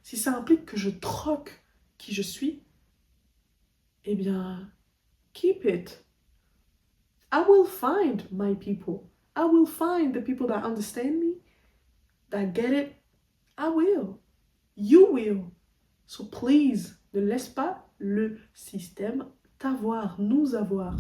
si ça implique que je troque qui je suis, eh bien, keep it. I will find my people. I will find the people that understand me, that get it. I will. You will. So please, ne laisse pas le système t'avoir, nous avoir.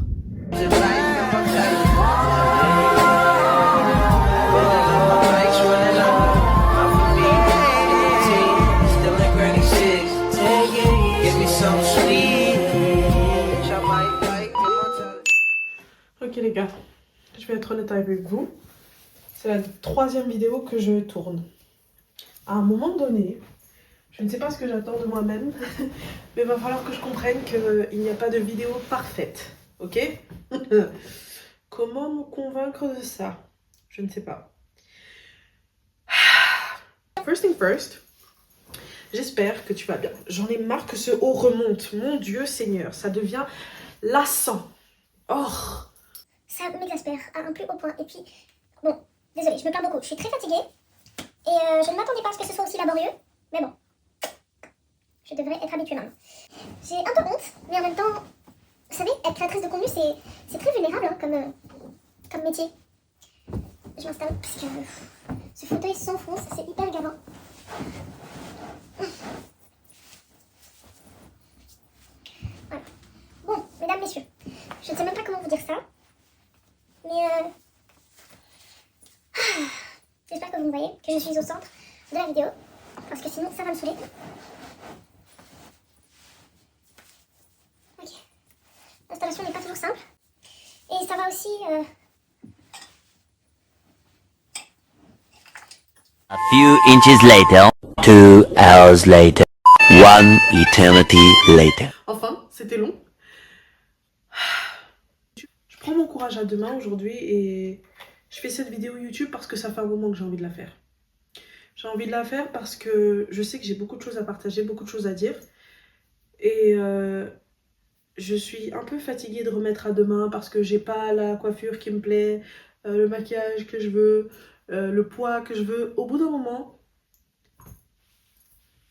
Ok les gars, je vais être honnête avec vous. C'est la 3e vidéo que je tourne. À un moment donné, je ne sais pas ce que j'attends de moi-même, mais il va falloir que je comprenne qu'il n'y a pas de vidéo parfaite. Ok? Comment me convaincre de ça? Je ne sais pas. First thing first, j'espère que tu vas bien. J'en ai marre que ce haut remonte. Mon Dieu Seigneur, ça devient lassant. Oh! Ça m'exaspère à un plus haut point. Et puis, bon, désolée, je me plains beaucoup. Je suis très fatiguée. Et je ne m'attendais pas à ce que ce soit aussi laborieux. Mais bon, je devrais être habituée maintenant. J'ai un peu honte, mais en même temps, vous savez, être créatrice de contenu, c'est très vulnérable hein, comme métier. Je m'installe parce que ce fauteuil s'enfonce, c'est hyper gavant. Voilà. Bon, mesdames, messieurs, je ne sais même pas comment vous dire ça, mais j'espère que vous me voyez, que je suis au centre de la vidéo, parce que sinon ça va me saouler. Ok. L'installation n'est pas toujours simple, et ça va aussi... A few inches later, 2 hours later, 1 eternity later. Enfin, c'était long. Je prends mon courage à deux mains aujourd'hui et je fais cette vidéo YouTube parce que ça fait un moment que j'ai envie de la faire. J'ai envie de la faire parce que je sais que j'ai beaucoup de choses à partager, beaucoup de choses à dire. Et je suis un peu fatiguée de remettre à demain parce que j'ai pas la coiffure qui me plaît, le maquillage que je veux, le poids que je veux. Au bout d'un moment,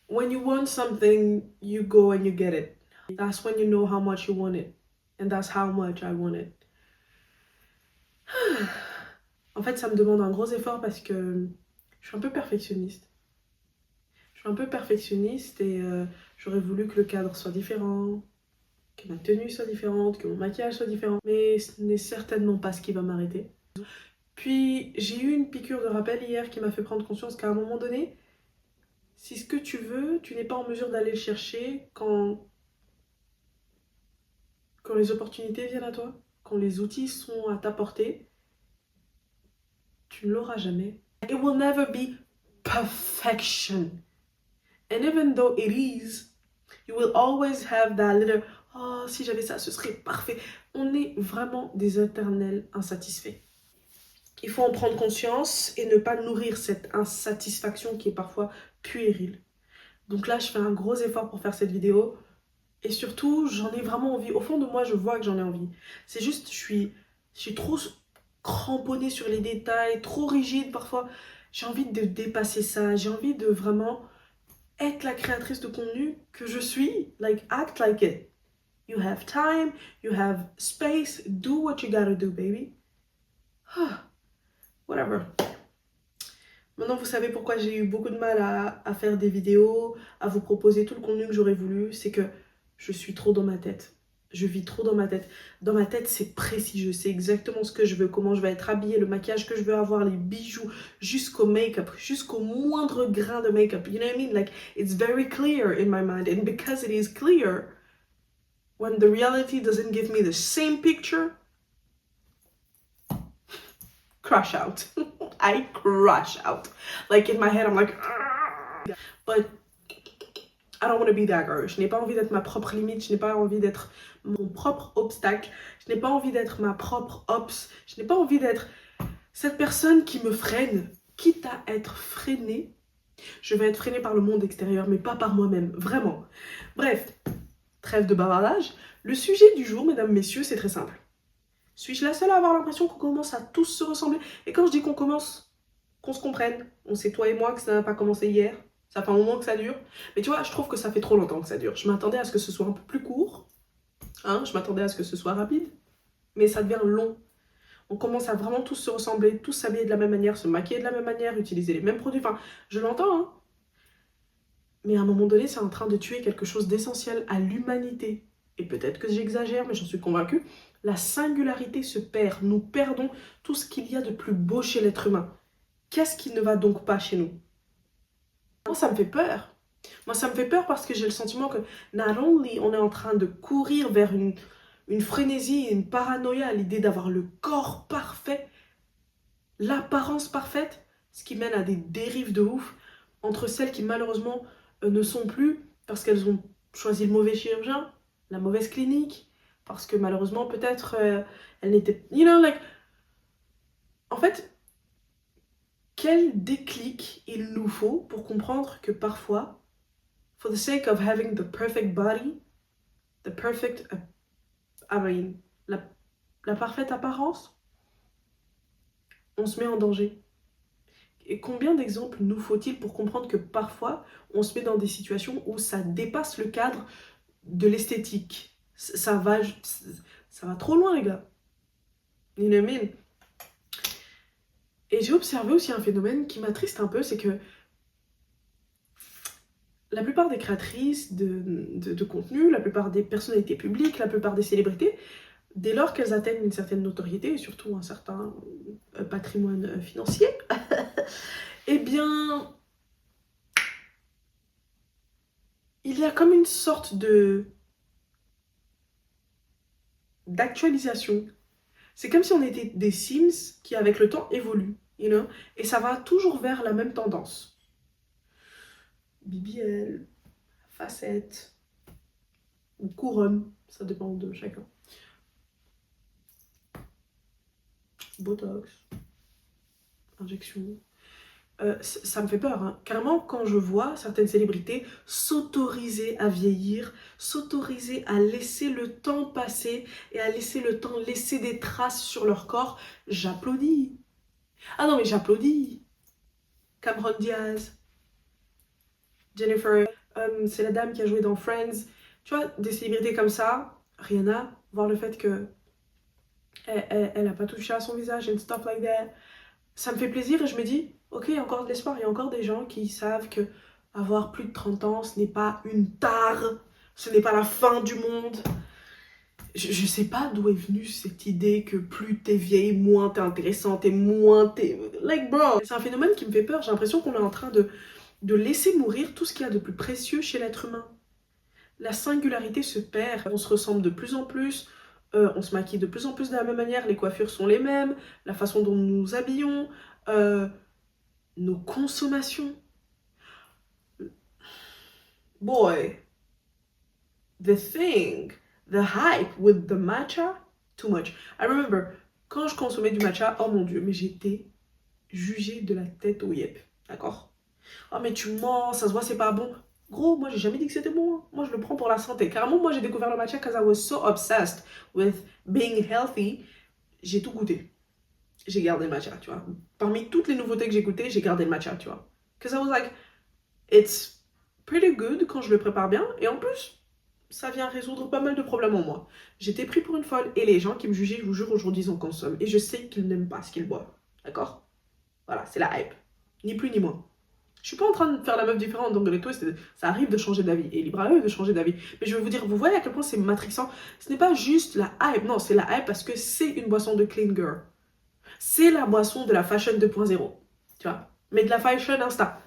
when you want something, you go and you get it. That's when you know how much you want it. And that's how much I want it. En fait, ça me demande un gros effort parce que je suis un peu perfectionniste. Je suis un peu perfectionniste et j'aurais voulu que le cadre soit différent, que ma tenue soit différente, que mon maquillage soit différent. Mais ce n'est certainement pas ce qui va m'arrêter. Puis j'ai eu une piqûre de rappel hier qui m'a fait prendre conscience qu'à un moment donné, si ce que tu veux, tu n'es pas en mesure d'aller le chercher quand les opportunités viennent à toi, quand les outils sont à ta portée, tu ne l'auras jamais. It will never be perfection. And even though it is, you will always have that little oh, si j'avais ça, ce serait parfait. On est vraiment des éternels insatisfaits. Il faut en prendre conscience et ne pas nourrir cette insatisfaction qui est parfois puérile. Donc là, je fais un gros effort pour faire cette vidéo. Et surtout, j'en ai vraiment envie. Au fond de moi, je vois que j'en ai envie. C'est juste, je suis trop cramponnée sur les détails, trop rigide parfois. J'ai envie de dépasser ça. J'ai envie de vraiment être la créatrice de contenu que je suis. Like, act like it. You have time, you have space. Do what you gotta do, baby. Whatever. Maintenant, vous savez pourquoi j'ai eu beaucoup de mal à faire des vidéos, à vous proposer tout le contenu que j'aurais voulu. C'est que je suis trop dans ma tête. Je vis trop dans ma tête. Dans ma tête, c'est précis. Je sais exactement ce que je veux, comment je vais être habillée, le maquillage que je veux avoir, les bijoux, jusqu'au make-up, jusqu'au moindre grain de make-up. You know what I mean? Like, it's very clear in my mind. And because it is clear, when the reality doesn't give me the same picture, crash out. I crash out. Like, in my head, I'm like... But I don't want to be that girl. Je n'ai pas envie d'être ma propre limite. Je n'ai pas envie d'être mon propre obstacle. Je n'ai pas envie d'être ma propre ops. Je n'ai pas envie d'être cette personne qui me freine. Quitte à être freinée, je vais être freinée par le monde extérieur, mais pas par moi-même. Vraiment. Bref, trêve de bavardage. Le sujet du jour, mesdames, messieurs, c'est très simple. Suis-je la seule à avoir l'impression qu'on commence à tous se ressembler? Et quand je dis qu'on commence, qu'on se comprenne, on sait toi et moi que ça n'a pas commencé hier. Ça fait un moment que ça dure. Mais tu vois, je trouve que ça fait trop longtemps que ça dure. Je m'attendais à ce que ce soit un peu plus court. Hein, je m'attendais à ce que ce soit rapide. Mais ça devient long. On commence à vraiment tous se ressembler, tous s'habiller de la même manière, se maquiller de la même manière, utiliser les mêmes produits. Enfin, je l'entends, hein. Mais à un moment donné, c'est en train de tuer quelque chose d'essentiel à l'humanité. Et peut-être que j'exagère, mais j'en suis convaincue. La singularité se perd. Nous perdons tout ce qu'il y a de plus beau chez l'être humain. Qu'est-ce qui ne va donc pas chez nous? Moi, ça me fait peur. Moi, ça me fait peur parce que j'ai le sentiment que, not only on est en train de courir vers une frénésie, une paranoïa à l'idée d'avoir le corps parfait, l'apparence parfaite, ce qui mène à des dérives de ouf entre celles qui malheureusement ne sont plus parce qu'elles ont choisi le mauvais chirurgien, la mauvaise clinique, parce que malheureusement peut-être elles n'étaient... You know, like... En fait, quel déclic il nous faut pour comprendre que parfois, for the sake of having the perfect body, the perfect... I mean, la parfaite apparence, on se met en danger. Et combien d'exemples nous faut-il pour comprendre que parfois, on se met dans des situations où ça dépasse le cadre de l'esthétique. Ça va trop loin, les gars. You know what I mean? Et j'ai observé aussi un phénomène qui m'attriste un peu, c'est que la plupart des créatrices de contenu, la plupart des personnalités publiques, la plupart des célébrités, dès lors qu'elles atteignent une certaine notoriété et surtout un certain patrimoine financier, eh bien, il y a comme une sorte d'actualisation. C'est comme si on était des Sims qui, avec le temps, évoluent, you know? Et ça va toujours vers la même tendance. BBL, facette, ou couronne, ça dépend de chacun. Botox, injection. Ça me fait peur, hein. Carrément, quand je vois certaines célébrités s'autoriser à vieillir, s'autoriser à laisser le temps passer et à laisser le temps laisser des traces sur leur corps, j'applaudis. Ah non, mais j'applaudis. Cameron Diaz, Jennifer, c'est la dame qui a joué dans Friends. Tu vois, des célébrités comme ça, Rihanna, voir le fait que elle a pas touché à son visage and stuff like that, ça me fait plaisir et je me dis, ok, il y a encore de l'espoir, il y a encore des gens qui savent que avoir plus de 30 ans, ce n'est pas une tare, ce n'est pas la fin du monde. Je sais pas d'où est venue cette idée que plus t'es vieille, moins t'es intéressante et moins t'es... Like bro, c'est un phénomène qui me fait peur, j'ai l'impression qu'on est en train de laisser mourir tout ce qu'il y a de plus précieux chez l'être humain. La singularité se perd, on se ressemble de plus en plus, on se maquille de plus en plus de la même manière, les coiffures sont les mêmes, la façon dont nous nous habillons, nos consommations. Boy, the hype with the matcha, too much. I remember, quand je consommais du matcha, oh mon dieu, mais j'étais jugée de la tête aux yep, d'accord? Oh mais tu mens, ça se voit, c'est pas bon. Gros, moi j'ai jamais dit que c'était bon. Moi je le prends pour la santé. Carrément, moi j'ai découvert le matcha because I was so obsessed with being healthy. J'ai tout goûté. J'ai gardé le matcha, tu vois. Parmi toutes les nouveautés que j'ai goûtées, j'ai gardé le matcha, tu vois. Because I was like, it's pretty good quand je le prépare bien. Et en plus, ça vient résoudre pas mal de problèmes en moi. J'étais pris pour une folle. Et les gens qui me jugeaient, je vous jure, aujourd'hui ils en consomment. Et je sais qu'ils n'aiment pas ce qu'ils boivent. D'accord? Voilà, c'est la hype. Ni plus ni moins. Je suis pas en train de faire la meuf différente, donc les twists, ça arrive de changer d'avis. Et libre à eux de changer d'avis. Mais je vais vous dire, vous voyez à quel point c'est matrixant. Ce n'est pas juste la hype, non, c'est la hype parce que c'est une boisson de clean girl. C'est la boisson de la fashion 2.0. Tu vois? Mais de la fashion Insta.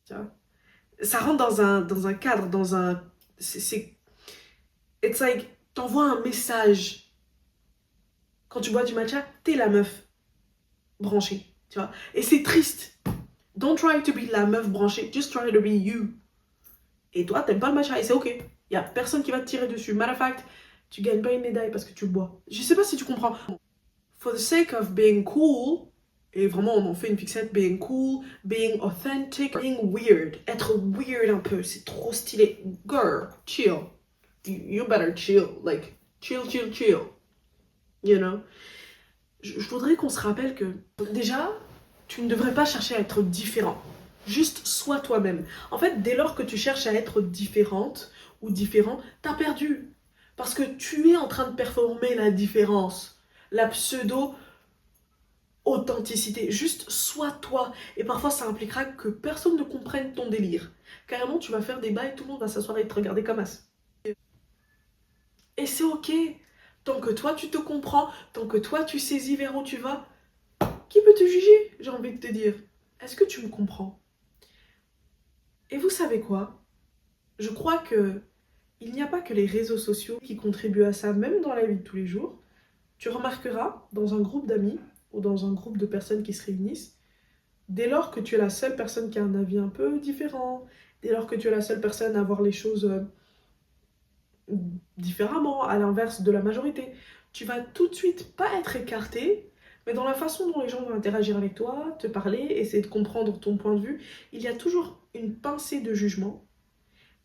Tu vois? Ça rentre dans un cadre, dans un... It's like, t'envoies un message. Quand tu bois du matcha, t'es la meuf branchée. Tu vois? Et c'est triste. Don't try to be la meuf branchée, just try to be you. Et toi, t'aimes pas le matcha et c'est ok. Y a personne qui va te tirer dessus. Matter of fact, tu gagnes pas une médaille parce que tu le bois. Je sais pas si tu comprends. For the sake of being cool, et vraiment on en fait une fixette, being cool, being authentic, being weird. Être weird un peu, c'est trop stylé. Girl, chill. You better chill. Like, chill. You know? Je voudrais qu'on se rappelle que, déjà, tu ne devrais pas chercher à être différent. Juste sois toi-même. En fait, dès lors que tu cherches à être différente ou différent, t'as perdu. Parce que tu es en train de performer la différence, la pseudo-authenticité. Juste sois toi. Et parfois, ça impliquera que personne ne comprenne ton délire. Carrément, tu vas faire des bails, tout le monde va s'asseoir et te regarder comme as. Et c'est ok. Tant que toi, tu te comprends, tant que toi, tu saisis vers où tu vas, qui peut te juger, j'ai envie de te dire. Est-ce que tu me comprends? Et vous savez quoi? Je crois que il n'y a pas que les réseaux sociaux qui contribuent à ça, même dans la vie de tous les jours. Tu remarqueras dans un groupe d'amis ou dans un groupe de personnes qui se réunissent, dès lors que tu es la seule personne qui a un avis un peu différent, dès lors que tu es la seule personne à voir les choses différemment, à l'inverse de la majorité, tu vas tout de suite pas être écarté, mais dans la façon dont les gens vont interagir avec toi, te parler, essayer de comprendre ton point de vue, il y a toujours une pincée de jugement.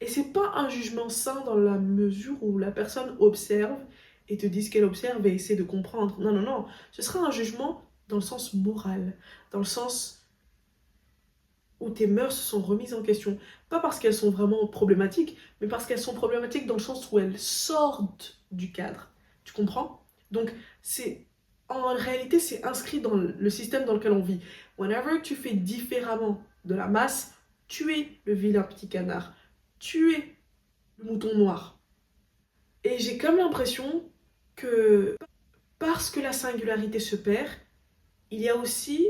Et c'est pas un jugement sain dans la mesure où la personne observe et te dit ce qu'elle observe et essaie de comprendre. Non, non, non. Ce sera un jugement dans le sens moral, dans le sens où tes mœurs sont remises en question. Pas parce qu'elles sont vraiment problématiques, mais parce qu'elles sont problématiques dans le sens où elles sortent du cadre. Tu comprends? Donc, en réalité, c'est inscrit dans le système dans lequel on vit. Whenever tu fais différemment de la masse, tu es le vilain petit canard. Tu es le mouton noir. Et j'ai comme l'impression que parce que la singularité se perd, il y a aussi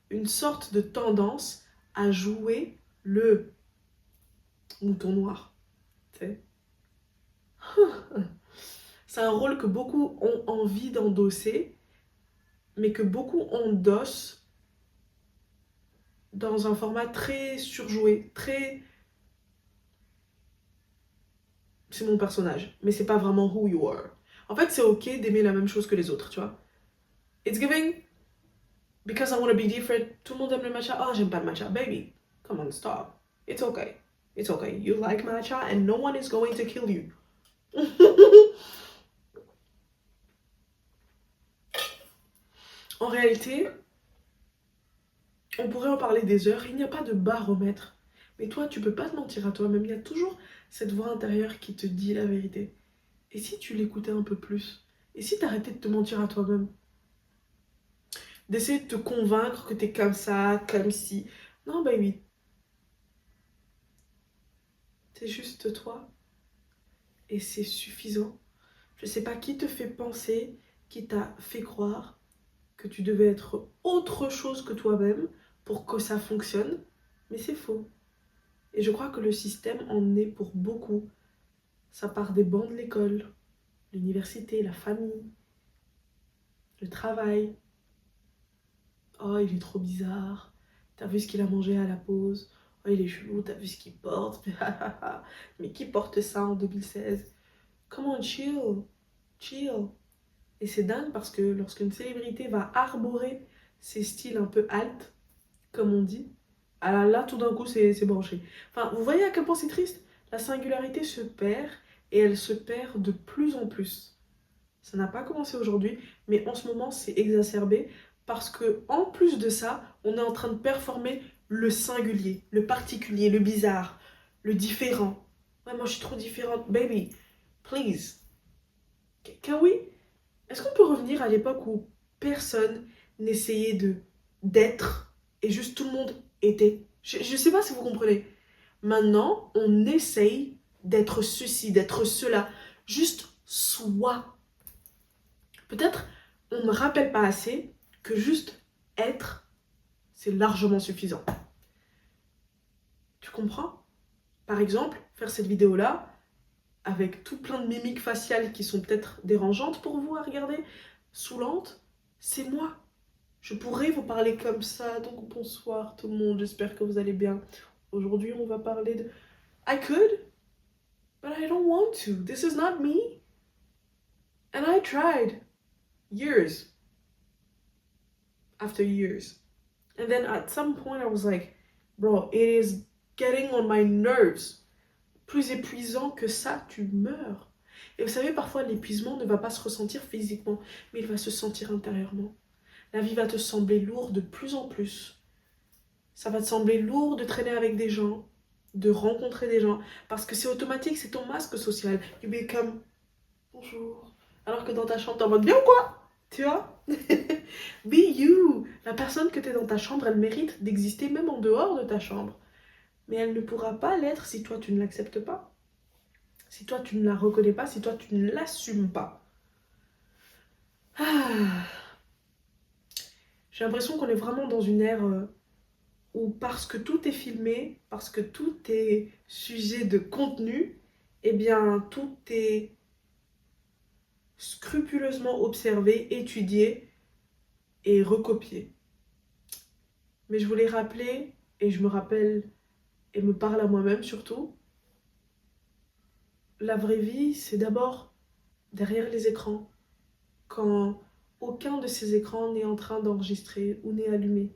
une sorte de tendance à jouer le mouton noir. Tu sais. C'est un rôle que beaucoup ont envie d'endosser, mais que beaucoup endossent dans un format très surjoué, très... C'est mon personnage, mais c'est pas vraiment who you are. En fait, c'est ok d'aimer la même chose que les autres, tu vois. It's giving because I want to be different. Tout le monde aime le matcha. Oh, j'aime pas le matcha. Baby, come on, stop. It's okay. It's okay. You like matcha and no one is going to kill you. En réalité, on pourrait en parler des heures. Il n'y a pas de baromètre. Mais toi, tu peux pas te mentir à toi-même. Il y a toujours cette voix intérieure qui te dit la vérité. Et si tu l'écoutais un peu plus? Et si t'arrêtais de te mentir à toi-même? D'essayer de te convaincre que t'es comme ça, comme si. Non, baby. T'es juste toi. Et c'est suffisant. Je sais pas qui te fait penser, qui t'a fait croire que tu devais être autre chose que toi-même pour que ça fonctionne. Mais c'est faux. Et je crois que le système en est pour beaucoup. Ça part des bancs de l'école, l'université, la famille, le travail. Oh, il est trop bizarre. T'as vu ce qu'il a mangé à la pause? Oh, il est chelou, t'as vu ce qu'il porte? Mais qui porte ça en 2016? Comment chill, chill. Et c'est dingue parce que lorsqu'une célébrité va arborer ses styles un peu alt, comme on dit, ah là tout d'un coup c'est branché. Enfin, vous voyez à quel point c'est triste? La singularité se perd et elle se perd de plus en plus. Ça n'a pas commencé aujourd'hui, mais en ce moment c'est exacerbé parce que en plus de ça, on est en train de performer le singulier, le particulier, le bizarre, le différent. Ouais, moi je suis trop différente. Baby, please. Can we? Est-ce qu'on peut revenir à l'époque où personne n'essayait d'être et juste tout le monde était? Je sais pas si vous comprenez. Maintenant, on essaye d'être ceci, d'être cela. Juste soi. Peut-être on ne rappelle pas assez que juste être, c'est largement suffisant. Tu comprends? Par exemple, faire cette vidéo-là, avec tout plein de mimiques faciales qui sont peut-être dérangeantes pour vous à regarder, saoulantes, c'est moi. Je pourrais vous parler comme ça, donc bonsoir tout le monde, j'espère que vous allez bien. Aujourd'hui, on va parler de... I could, but I don't want to. This is not me. And I tried. Years. After years. And then at some point I was like, bro, it is getting on my nerves. Plus épuisant que ça, tu meurs. Et vous savez, parfois l'épuisement ne va pas se ressentir physiquement, mais il va se sentir intérieurement. La vie va te sembler lourde de plus en plus. Ça va te sembler lourd de traîner avec des gens, de rencontrer des gens, parce que c'est automatique, c'est ton masque social. You become bonjour. Alors que dans ta chambre, t'es en mode bien ou quoi? Tu vois? Be you. La personne que t'es dans ta chambre, elle mérite d'exister même en dehors de ta chambre. Mais elle ne pourra pas l'être si toi tu ne l'acceptes pas. Si toi tu ne la reconnais pas, si toi tu ne l'assumes pas. Ah. J'ai l'impression qu'on est vraiment dans une ère où parce que tout est filmé, parce que tout est sujet de contenu, eh bien tout est scrupuleusement observé, étudié et recopié. Mais je voulais rappeler, et je me rappelle, et me parle à moi-même surtout, la vraie vie, c'est d'abord derrière les écrans, quand aucun de ces écrans n'est en train d'enregistrer ou n'est allumé.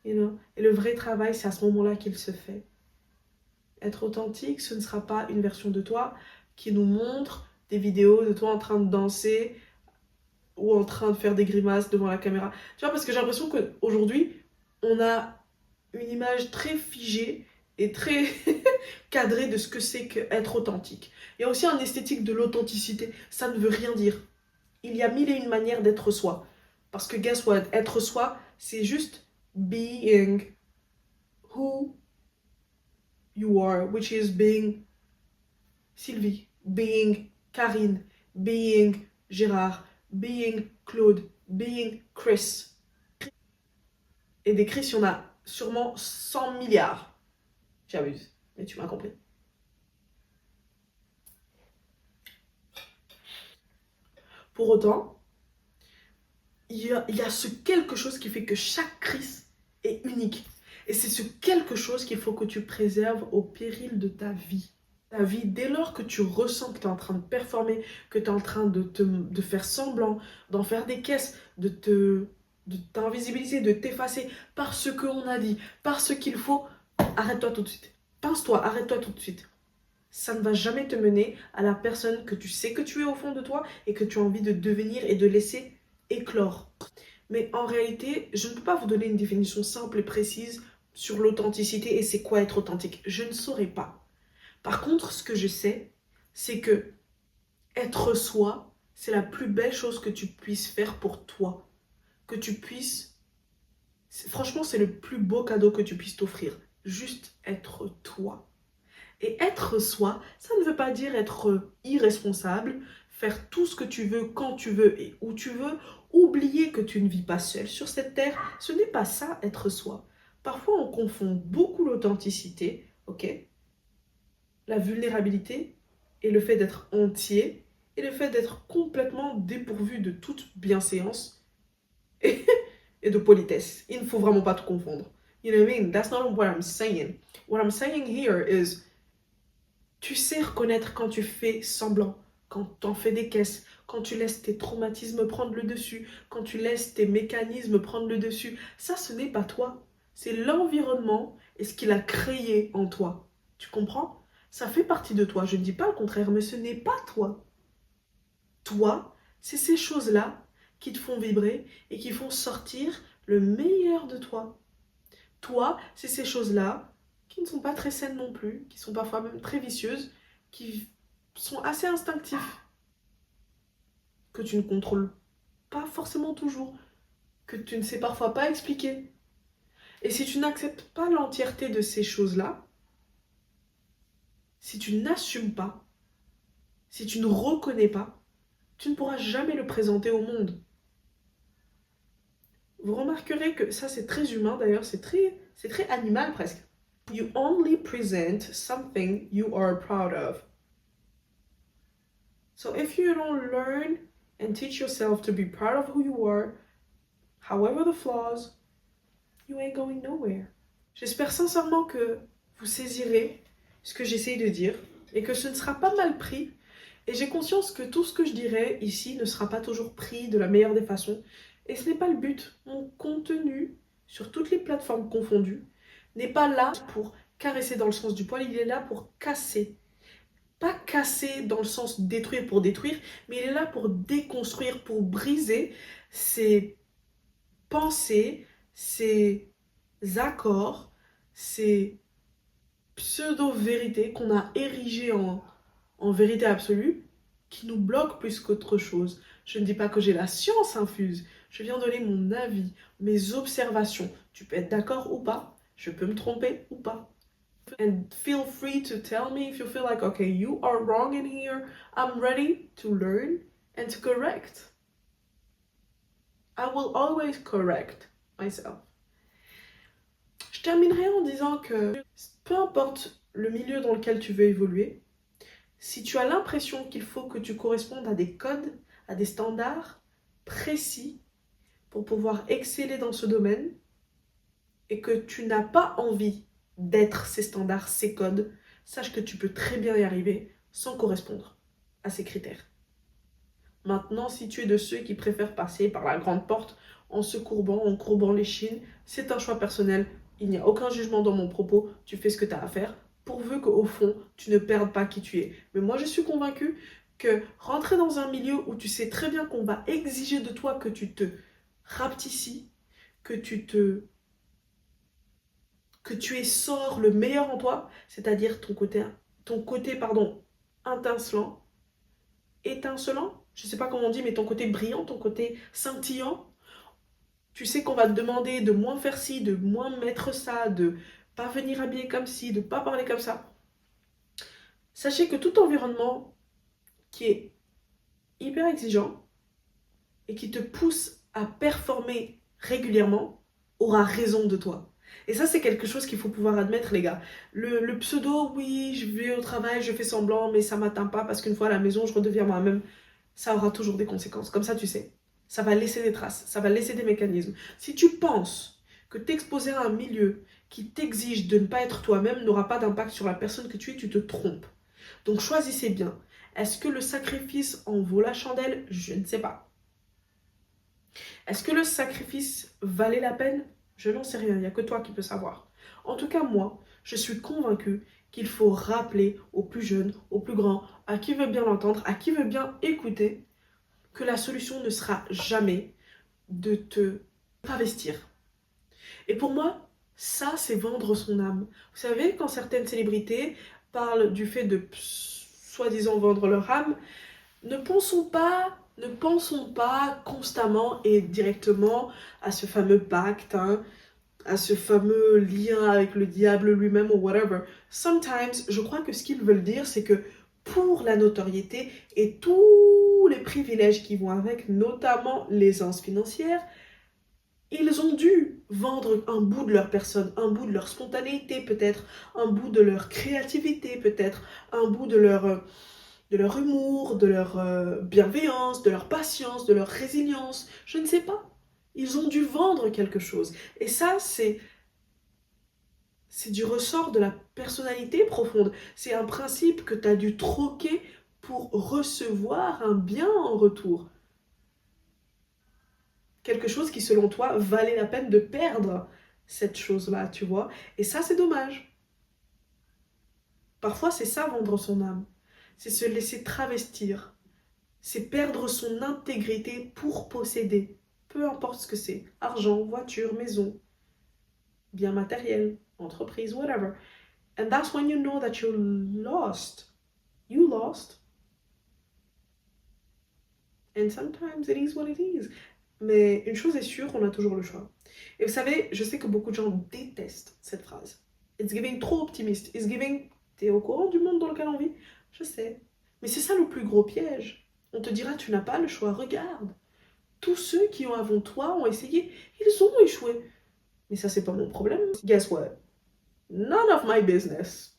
You know? Et le vrai travail, c'est à ce moment-là qu'il se fait. Être authentique, ce ne sera pas une version de toi qui nous montre des vidéos de toi en train de danser ou en train de faire des grimaces devant la caméra. Tu vois, parce que j'ai l'impression qu'aujourd'hui, on a une image très figée et très cadrée de ce que c'est qu'être authentique. Il y a aussi un esthétique de l'authenticité. Ça ne veut rien dire. Il y a mille et une manières d'être soi. Parce que guess what? Être soi, c'est juste being who you are, which is being Sylvie, being Karine, being Gérard, being Claude, being Chris. Et des Chris, il y en a sûrement 100 milliards. J'abuse, mais tu m'as compris. Pour autant, il y a ce quelque chose qui fait que chaque Chris est unique. Et c'est ce quelque chose qu'il faut que tu préserves au péril de ta vie. Ta vie, dès lors que tu ressens que tu es en train de performer, que tu es en train de faire semblant, d'en faire des caisses, de t'invisibiliser, de t'effacer par ce qu'on a dit, par ce qu'il faut, arrête-toi tout de suite. Pince-toi, arrête-toi tout de suite. Ça ne va jamais te mener à la personne que tu sais que tu es au fond de toi et que tu as envie de devenir et de laisser éclore. Mais en réalité, je ne peux pas vous donner une définition simple et précise sur l'authenticité et c'est quoi être authentique. Je ne saurais pas. Par contre, ce que je sais, c'est que être soi, c'est la plus belle chose que tu puisses faire pour toi. Que tu puisses... Franchement, c'est le plus beau cadeau que tu puisses t'offrir. Juste être toi. Et être soi, ça ne veut pas dire être irresponsable, faire tout ce que tu veux, quand tu veux et où tu veux, oublier que tu ne vis pas seul sur cette terre. Ce n'est pas ça, être soi. Parfois, on confond beaucoup l'authenticité, ok, la vulnérabilité et le fait d'être entier et le fait d'être complètement dépourvu de toute bienséance et, et de politesse. Il ne faut vraiment pas tout confondre. You know what I mean? That's not what I'm saying. What I'm saying here is... Tu sais reconnaître quand tu fais semblant, quand t'en fais des caisses, quand tu laisses tes traumatismes prendre le dessus, quand tu laisses tes mécanismes prendre le dessus. Ça, ce n'est pas toi. C'est l'environnement et ce qu'il a créé en toi. Tu comprends? Ça fait partie de toi. Je ne dis pas le contraire, mais ce n'est pas toi. Toi, c'est ces choses-là qui te font vibrer et qui font sortir le meilleur de toi. Toi, c'est ces choses-là qui ne sont pas très saines non plus, qui sont parfois même très vicieuses, qui sont assez instinctifs, que tu ne contrôles pas forcément toujours, que tu ne sais parfois pas expliquer. Et si tu n'acceptes pas l'entièreté de ces choses-là, si tu n'assumes pas, si tu ne reconnais pas, tu ne pourras jamais le présenter au monde. Vous remarquerez que ça c'est très humain d'ailleurs, c'est très animal presque. You only present something you are proud of. So if you don't learn and teach yourself to be proud of who you are, however the flaws, you ain't going nowhere. J'espère sincèrement que vous saisirez ce que j'essaye de dire et que ce ne sera pas mal pris. Et j'ai conscience que tout ce que je dirai ici ne sera pas toujours pris de la meilleure des façons. Et ce n'est pas le but. Mon contenu, sur toutes les plateformes confondues, n'est pas là pour caresser dans le sens du poil, il est là pour casser. Pas casser dans le sens détruire pour détruire, mais il est là pour déconstruire, pour briser ces pensées, ces accords, ces pseudo-vérités qu'on a érigées en vérité absolue, qui nous bloquent plus qu'autre chose. Je ne dis pas que j'ai la science infuse, je viens donner mon avis, mes observations. Tu peux être d'accord ou pas, je peux me tromper ou pas. And feel free to tell me if you feel like, okay, you are wrong in here. I'm ready to learn and to correct. I will always correct myself. Je terminerai en disant que peu importe le milieu dans lequel tu veux évoluer, si tu as l'impression qu'il faut que tu correspondes à des codes, à des standards précis pour pouvoir exceller dans ce domaine et que tu n'as pas envie d'être ces standards, ces codes, sache que tu peux très bien y arriver sans correspondre à ces critères. Maintenant, si tu es de ceux qui préfèrent passer par la grande porte en se courbant, en courbant les chines, c'est un choix personnel. Il n'y a aucun jugement dans mon propos, tu fais ce que tu as à faire, pourvu qu'au fond, tu ne perdes pas qui tu es. Mais moi, je suis convaincue que rentrer dans un milieu où tu sais très bien qu'on va exiger de toi que tu te rapetisses, que tu essores le meilleur en toi, c'est-à-dire ton côté étincelant, je sais pas comment on dit, mais ton côté brillant, ton côté scintillant. Tu sais qu'on va te demander de moins faire ci, de moins mettre ça, de pas venir habiller comme ci, de pas parler comme ça. Sachez que tout environnement qui est hyper exigeant et qui te pousse à performer régulièrement aura raison de toi. Et ça, c'est quelque chose qu'il faut pouvoir admettre, les gars. Le pseudo, oui, je vais au travail, je fais semblant, mais ça m'atteint pas parce qu'une fois à la maison, je redeviens moi-même. Ça aura toujours des conséquences. Comme ça, tu sais. Ça va laisser des traces, ça va laisser des mécanismes. Si tu penses que t'exposer à un milieu qui t'exige de ne pas être toi-même n'aura pas d'impact sur la personne que tu es, tu te trompes. Donc choisissez bien. Est-ce que le sacrifice en vaut la chandelle? Je ne sais pas. Est-ce que le sacrifice valait la peine? Je n'en sais rien, il n'y a que toi qui peux savoir. En tout cas, moi, je suis convaincue qu'il faut rappeler aux plus jeunes, aux plus grands, à qui veut bien l'entendre, à qui veut bien écouter, que la solution ne sera jamais de te travestir. Et pour moi, ça, c'est vendre son âme. Vous savez, quand certaines célébrités parlent du fait de soi-disant vendre leur âme, ne pensons pas constamment et directement à ce fameux pacte, à ce fameux lien avec le diable lui-même ou whatever. Sometimes, je crois que ce qu'ils veulent dire, c'est que pour la notoriété et tous les privilèges qui vont avec, notamment l'aisance financière, ils ont dû vendre un bout de leur personne, un bout de leur spontanéité peut-être, un bout de leur créativité peut-être, un bout de leur humour, de leur bienveillance, de leur patience, de leur résilience, je ne sais pas. Ils ont dû vendre quelque chose. Et ça, c'est du ressort de la personnalité profonde. C'est un principe que tu as dû troquer pour recevoir un bien en retour. Quelque chose qui, selon toi, valait la peine de perdre cette chose-là, tu vois. Et ça, c'est dommage. Parfois, c'est ça, vendre son âme. C'est se laisser travestir. C'est perdre son intégrité pour posséder. Peu importe ce que c'est. Argent, voiture, maison, bien matériel, entreprise, whatever. And that's when you know that you're lost. You lost. And sometimes it is what it is. Mais une chose est sûre, on a toujours le choix. Et vous savez, je sais que beaucoup de gens détestent cette phrase. It's giving trop optimiste. It's giving, t'es au courant du monde dans lequel on vit? Je sais. Mais c'est ça le plus gros piège. On te dira, tu n'as pas le choix, regarde. Tous ceux qui ont avant toi ont essayé, ils ont échoué. Mais ça, c'est pas mon problème. Guess what? None of my business.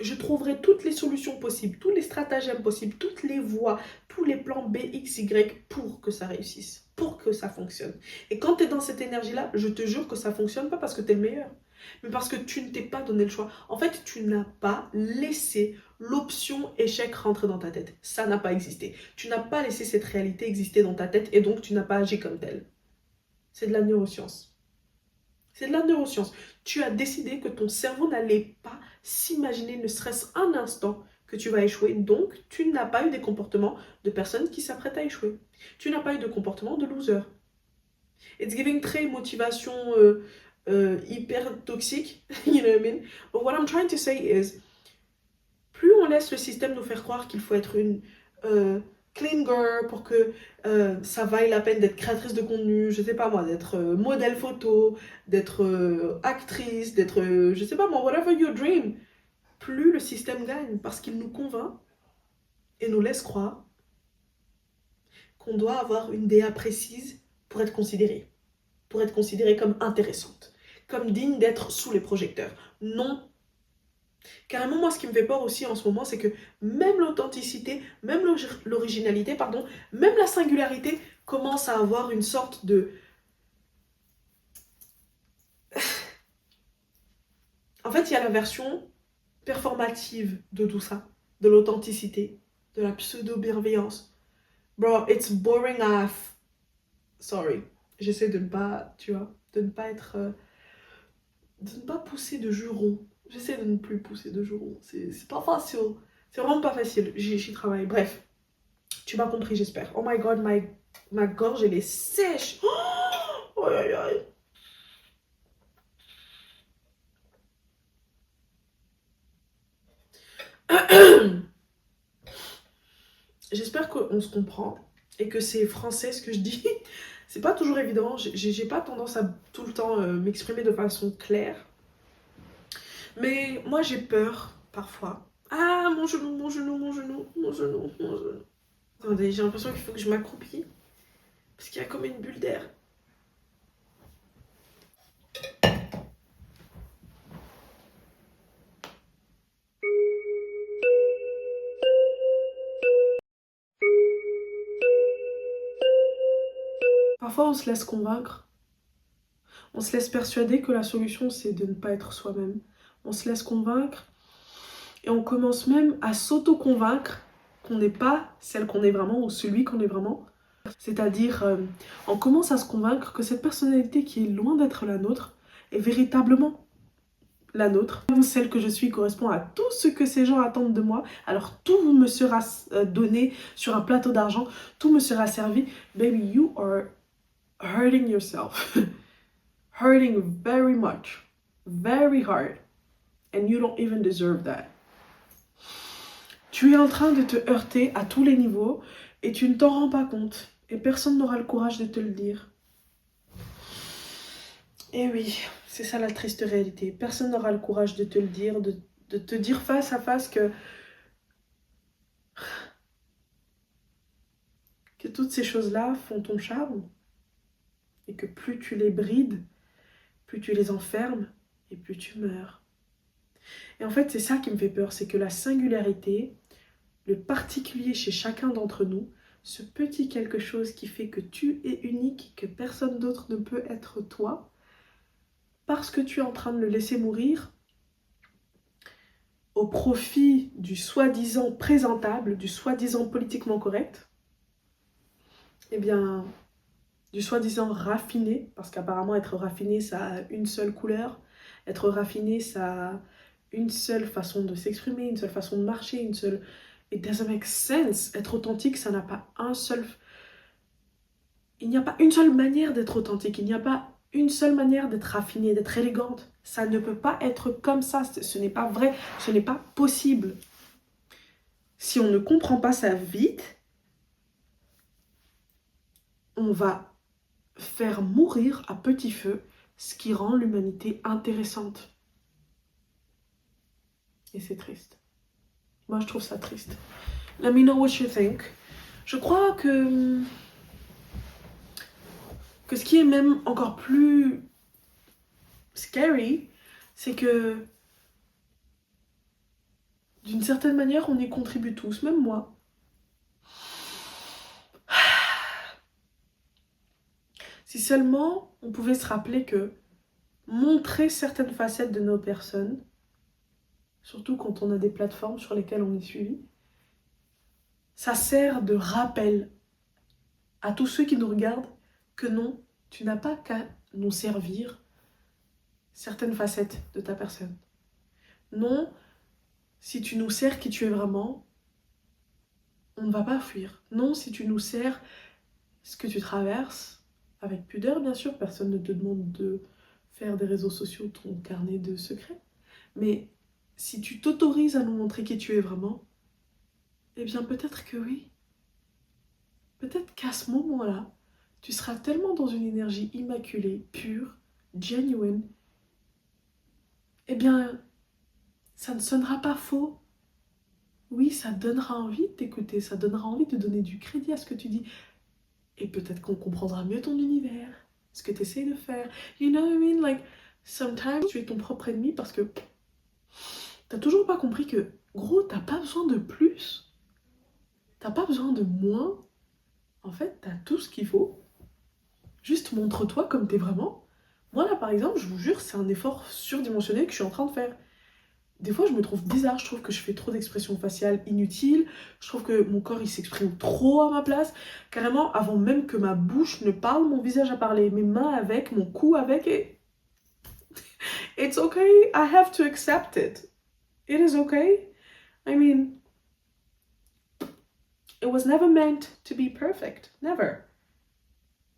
Je trouverai toutes les solutions possibles, tous les stratagèmes possibles, toutes les voies, tous les plans B, X, Y pour que ça réussisse, pour que ça fonctionne. Et quand tu es dans cette énergie-là, je te jure que ça fonctionne pas parce que tu es le meilleur, mais parce que tu ne t'es pas donné le choix. En fait, tu n'as pas laissé l'option échec rentrer dans ta tête. Ça n'a pas existé. Tu n'as pas laissé cette réalité exister dans ta tête et donc tu n'as pas agi comme tel. C'est de la neuroscience. C'est de la neuroscience. Tu as décidé que ton cerveau n'allait pas s'imaginer ne serait-ce un instant que tu vas échouer. Donc, tu n'as pas eu des comportements de personnes qui s'apprêtent à échouer. Tu n'as pas eu de comportement de loser. It's giving très motivation hyper toxique, you know what I mean? But what I'm trying to say is, plus on laisse le système nous faire croire qu'il faut être une clean girl pour que ça vaille la peine d'être créatrice de contenu, je sais pas moi, d'être modèle photo, d'être actrice, d'être, je sais pas moi, whatever your dream, plus le système gagne parce qu'il nous convainc et nous laisse croire qu'on doit avoir une DA précise pour être considérée comme intéressante, comme digne d'être sous les projecteurs. Non. Carrément, moi, ce qui me fait peur aussi en ce moment, c'est que même l'authenticité, même l'originalité, pardon, même la singularité commence à avoir une sorte de... En fait, il y a la version performative de tout ça, de l'authenticité, de la pseudo-bienveillance. Bro, it's boring AF. Sorry. J'essaie de ne pas, tu vois, de ne pas être... de ne pas pousser de jurons. J'essaie de ne plus pousser de jurons. C'est pas facile. C'est vraiment pas facile. J'y travaille. Bref. Tu m'as compris, j'espère. Oh my god, ma gorge, elle est sèche. Oh, aïe, aïe. J'espère qu'on se comprend et que c'est français ce que je dis. C'est pas toujours évident. J'ai pas tendance à tout le temps m'exprimer de façon claire. Mais moi, j'ai peur parfois. Ah, mon genou, mon genou, mon genou, mon genou, mon genou. Attendez, j'ai l'impression qu'il faut que je m'accroupisse. Parce qu'il y a comme une bulle d'air. Parfois, on se laisse convaincre. On se laisse persuader que la solution, c'est de ne pas être soi-même. On se laisse convaincre. Et on commence même à s'auto-convaincre qu'on n'est pas celle qu'on est vraiment ou celui qu'on est vraiment. C'est-à-dire, on commence à se convaincre que cette personnalité qui est loin d'être la nôtre est véritablement la nôtre. Celle que je suis correspond à tout ce que ces gens attendent de moi. Alors tout me sera donné sur un plateau d'argent. Tout me sera servi. Baby, you are hurting yourself. Hurting very much. Very hard. And you don't even deserve that. Tu es en train de te heurter à tous les niveaux et tu ne t'en rends pas compte. Et personne n'aura le courage de te le dire. Et oui, c'est ça la triste réalité. Personne n'aura le courage de te le dire, de te dire face à face que toutes ces choses-là font ton charme. Et que plus tu les brides, plus tu les enfermes et plus tu meurs. Et en fait, c'est ça qui me fait peur, c'est que la singularité, le particulier chez chacun d'entre nous, ce petit quelque chose qui fait que tu es unique, que personne d'autre ne peut être toi, parce que tu es en train de le laisser mourir au profit du soi-disant présentable, du soi-disant politiquement correct, eh bien, du soi-disant raffiné, parce qu'apparemment être raffiné, ça a une seule couleur, être raffiné, ça a une seule façon de s'exprimer, une seule façon de marcher, une seule... It doesn't make sense. Être authentique, ça n'a pas un seul... Il n'y a pas une seule manière d'être authentique. Il n'y a pas une seule manière d'être raffinée, d'être élégante. Ça ne peut pas être comme ça. Ce n'est pas vrai. Ce n'est pas possible. Si on ne comprend pas ça vite, on va faire mourir à petit feu ce qui rend l'humanité intéressante. Et c'est triste. Moi, je trouve ça triste. Let me know what you think. Je crois que ce qui est même encore plus scary, c'est que d'une certaine manière, on y contribue tous, même moi. Si seulement on pouvait se rappeler que montrer certaines facettes de nos personnes, surtout quand on a des plateformes sur lesquelles on est suivi, ça sert de rappel à tous ceux qui nous regardent que non, tu n'as pas qu'à nous servir certaines facettes de ta personne. Non, si tu nous sers qui tu es vraiment, on ne va pas fuir. Non, si tu nous sers ce que tu traverses, avec pudeur bien sûr, personne ne te demande de faire des réseaux sociaux ton carnet de secrets. Mais si tu t'autorises à nous montrer qui tu es vraiment, eh bien peut-être que oui. Peut-être qu'à ce moment-là, tu seras tellement dans une énergie immaculée, pure, genuine, eh bien, ça ne sonnera pas faux. Oui, ça donnera envie de t'écouter, ça donnera envie de donner du crédit à ce que tu dis. Et peut-être qu'on comprendra mieux ton univers, ce que tu essaies de faire. You know what I mean? Like, sometimes tu es ton propre ennemi parce que t'as toujours pas compris que, gros, t'as pas besoin de plus. T'as pas besoin de moins. En fait, t'as tout ce qu'il faut. Juste montre-toi comme t'es vraiment. Moi, là, par exemple, je vous jure, c'est un effort surdimensionné que je suis en train de faire. Des fois, je me trouve bizarre, je trouve que je fais trop d'expressions faciales inutiles, je trouve que mon corps, il s'exprime trop à ma place. Carrément, avant même que ma bouche ne parle, mon visage a parlé, mes mains avec, mon cou avec, et... It's okay, I have to accept it. It is okay. I mean, it was never meant to be perfect, never.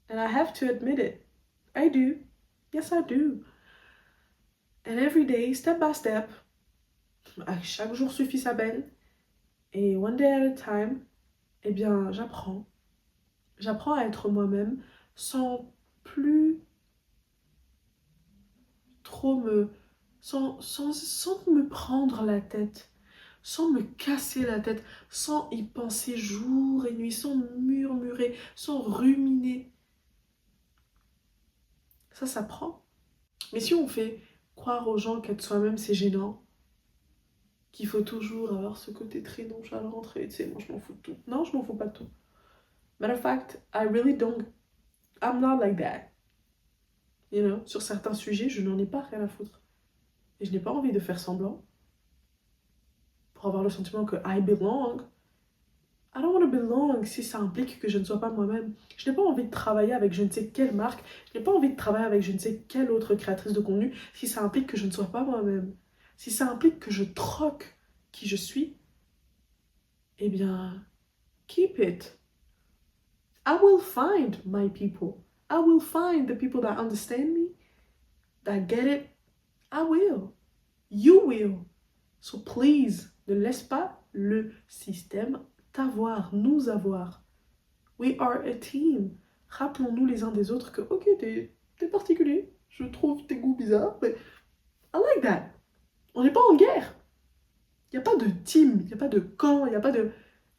And I have to admit it. I do. Yes, I do. And every day, step by step, à chaque jour suffit sa peine, et one day at a time, eh bien, j'apprends. J'apprends à être moi-même sans plus trop me... sans me prendre la tête, sans me casser la tête, sans y penser jour et nuit, sans murmurer, sans ruminer. Ça s'apprend. Mais si on fait croire aux gens qu'être soi-même c'est gênant, qu'il faut toujours avoir ce côté très nonchalant, très, tu sais, moi je m'en fous de tout. Non, je m'en fous pas de tout. Matter of fact, I really don't, I'm not like that. You know, sur certains sujets, je n'en ai pas rien à foutre. Et je n'ai pas envie de faire semblant pour avoir le sentiment que I belong. I don't want to belong si ça implique que je ne sois pas moi-même. Je n'ai pas envie de travailler avec je ne sais quelle marque. Je n'ai pas envie de travailler avec je ne sais quelle autre créatrice de contenu si ça implique que je ne sois pas moi-même. Si ça implique que je troque qui je suis, eh bien, keep it. I will find my people. I will find the people that understand me, that get it. I will. You will. So please, ne laisse pas le système t'avoir, nous avoir. We are a team. Rappelons-nous les uns des autres que, ok, t'es particulier, je trouve tes goûts bizarres, mais I like that. On n'est pas en guerre. Il n'y a pas de team, il n'y a pas de camp, il n'y a pas de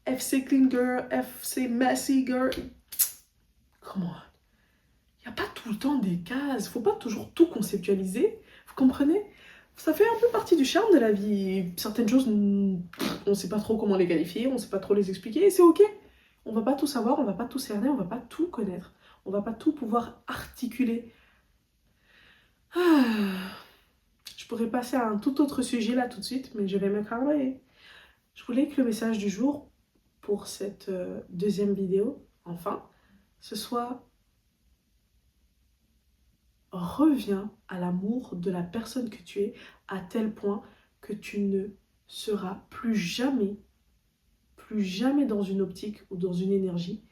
FC Clean Girl, FC Messy Girl. Come on. Il n'y a pas tout le temps des cases, faut pas toujours tout conceptualiser, vous comprenez? Ça fait un peu partie du charme de la vie. Certaines choses, on ne sait pas trop comment les qualifier, on ne sait pas trop les expliquer, et c'est ok. On va pas tout savoir, on va pas tout cerner, on va pas tout connaître. On va pas tout pouvoir articuler. Je pourrais passer à un tout autre sujet là tout de suite, mais je vais me calmer. Je voulais que le message du jour pour cette deuxième vidéo, enfin, ce soit: reviens à l'amour de la personne que tu es à tel point que tu ne seras plus jamais dans une optique ou dans une énergie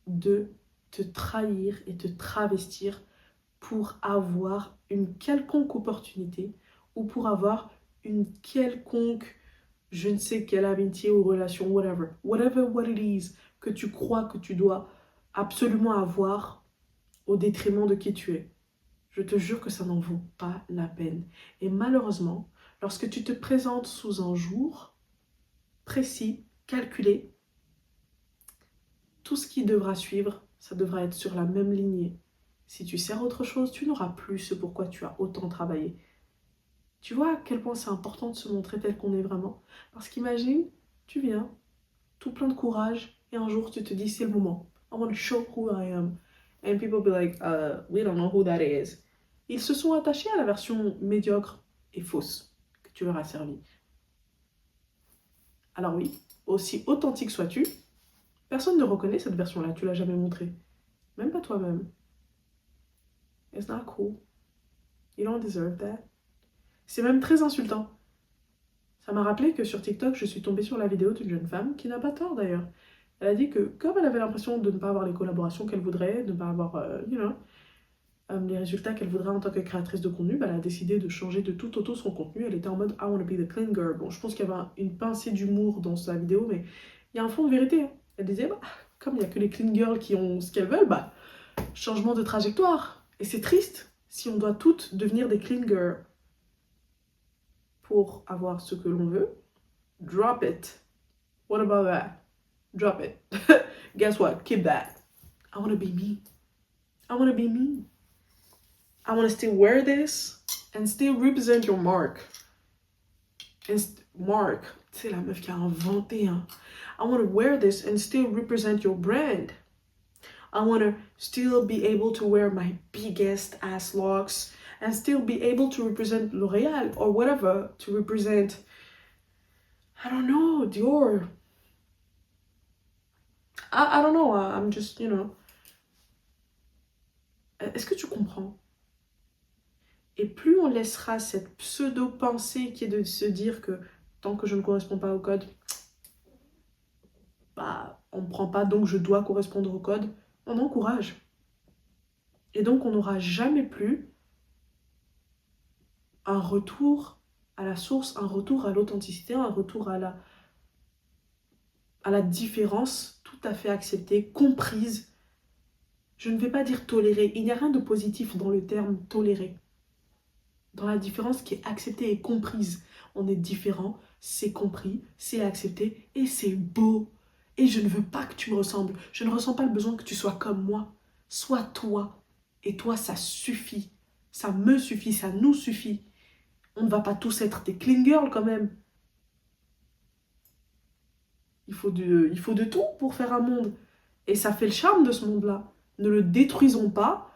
de te trahir et te travestir pour avoir une quelconque opportunité ou pour avoir une quelconque, je ne sais quelle amitié ou relation, whatever what it is, que tu crois que tu dois absolument avoir au détriment de qui tu es. Je te jure que ça n'en vaut pas la peine. Et malheureusement, lorsque tu te présentes sous un jour précis, calculé, tout ce qui devra suivre, ça devra être sur la même lignée. Si tu sers autre chose, tu n'auras plus ce pourquoi tu as autant travaillé. Tu vois à quel point c'est important de se montrer tel qu'on est vraiment. Parce qu'imagine, tu viens, tout plein de courage, et un jour tu te dis c'est le moment. I want to show who I am. And people be like, we don't know who that is. Ils se sont attachés à la version médiocre et fausse que tu leur as servi. Alors oui, aussi authentique sois-tu, personne ne reconnaît cette version-là, tu l'as jamais montrée. Même pas toi-même. It's not cool. You don't deserve that. C'est même très insultant. Ça m'a rappelé que sur TikTok, je suis tombée sur la vidéo d'une jeune femme, qui n'a pas tort d'ailleurs, Elle a dit que comme elle avait l'impression de ne pas avoir les collaborations qu'elle voudrait, de ne pas avoir, les résultats qu'elle voudrait en tant que créatrice de contenu, bah, elle a décidé de changer de tout auto son contenu. Elle était en mode I wanna be the clean girl. Bon, je pense qu'il y avait une pincée d'humour dans sa vidéo, mais il y a un fond de vérité. Hein. Elle disait, bah, comme il n'y a que les clean girls qui ont ce qu'elles veulent, bah, changement de trajectoire. Et c'est triste si on doit toutes devenir des clean girls pour avoir ce que l'on veut. Drop it. What about that? Drop it. Guess what? Keep that. I wanna be me. I wanna be me. I wanna still wear this and still represent your mark. Mark, c'est la meuf qui a inventé. Hein. I wanna wear this and still represent your brand. I wanna still be able to wear my biggest ass locks and still be able to represent L'Oréal or whatever, to represent, I don't know, Dior. I don't know, I'm just, Est-ce que tu comprends? Et plus on laissera cette pseudo-pensée qui est de se dire que tant que je ne corresponds pas au code, bah, on ne me prend pas, donc je dois correspondre au code, on encourage. Et donc on n'aura jamais plus un retour à la source, un retour à l'authenticité, un retour à la différence tout à fait acceptée, comprise. Je ne vais pas dire tolérée, il n'y a rien de positif dans le terme tolérer. Dans la différence qui est acceptée et comprise. On est différent, c'est compris, c'est accepté et c'est beau. Et je ne veux pas que tu me ressembles. Je ne ressens pas le besoin que tu sois comme moi. Sois toi. Et toi, ça suffit. Ça me suffit, ça nous suffit. On ne va pas tous être des clean girls quand même. Il faut de tout pour faire un monde. Et ça fait le charme de ce monde-là. Ne le détruisons pas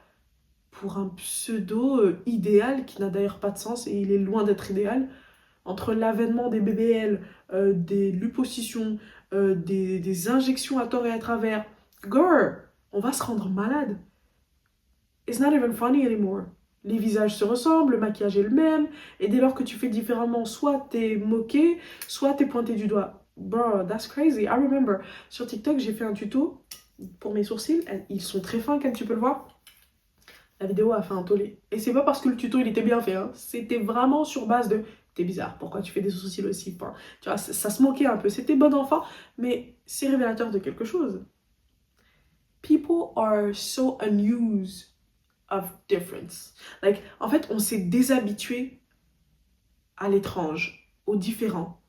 pour un pseudo-idéal qui n'a d'ailleurs pas de sens et il est loin d'être idéal. Entre l'avènement des BBL, des liposuctions, des injections à tort et à travers, girl, on va se rendre malade. It's not even funny anymore. Les visages se ressemblent, le maquillage est le même, et dès lors que tu fais différemment, soit t'es moqué, soit t'es pointé du doigt. Bro, that's crazy. I remember, sur TikTok, j'ai fait un tuto pour mes sourcils. Ils sont très fins, comme tu peux le voir. La vidéo a fait un tollé. Et c'est pas parce que le tuto, il était bien fait. Hein. C'était vraiment sur base de... T'es bizarre, pourquoi tu fais des sourcils aussi fins? Tu vois, ça se moquait un peu. C'était bon enfant, mais c'est révélateur de quelque chose. People are so unused of difference. Like, en fait, on s'est déshabitué à l'étrange, au différent.